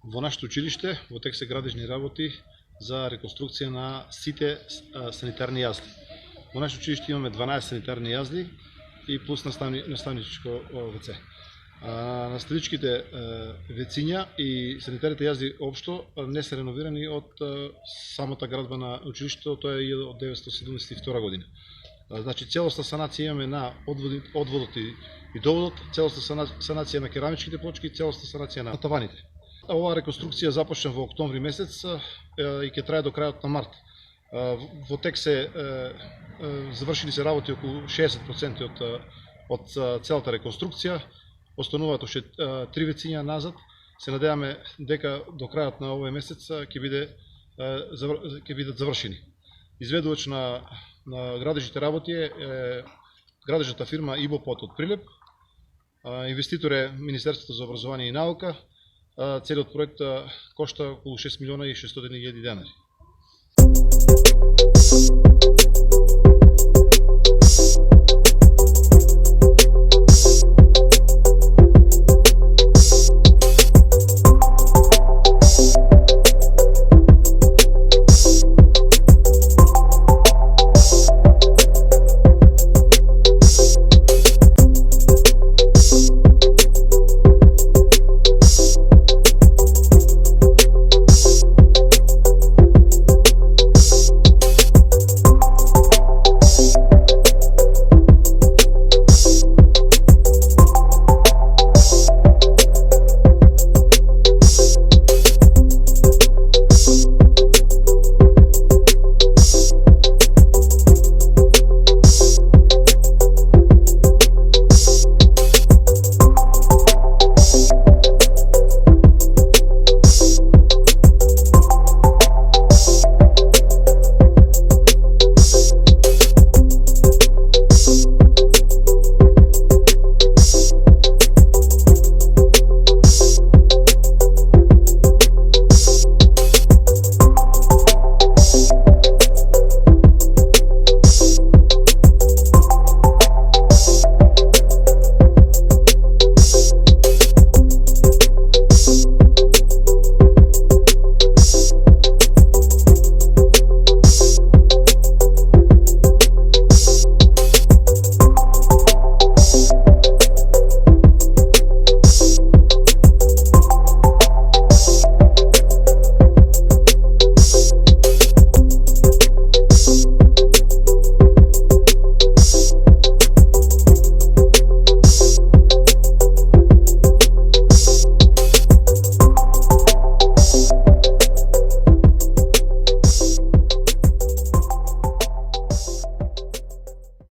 Во нашето училиште во тек се градежни работи за реконструкција на сите санитарни јазди. Во нашето училиште имаме 12 санитарни јазди и плюс наставничко ВЦ. Наставничките вециња и санитарните јазди општо не се реновирани од самата градба на училиштето, тоа е од 1972 година. Значи целосна санација имаме на одводот и доводот, целосна санација на керамичките плочки, целосна санација на таваните. Оваа реконструкција започна во октомври месец и ќе трае до крајот на март. Во тек се завршили се работи околу 60% од целата реконструкција. Остануваат уште 3 вециња назад. Се надеваме дека до крајот на овој месец ќе бидат завршени. Изведувач на градежните работи е градежната фирма ИБО-ПОТ од Прилеп. Инвеститор е Министерството за образование и наука. Целиот проект кошта околу 6 милиона и 600 хиљади денари.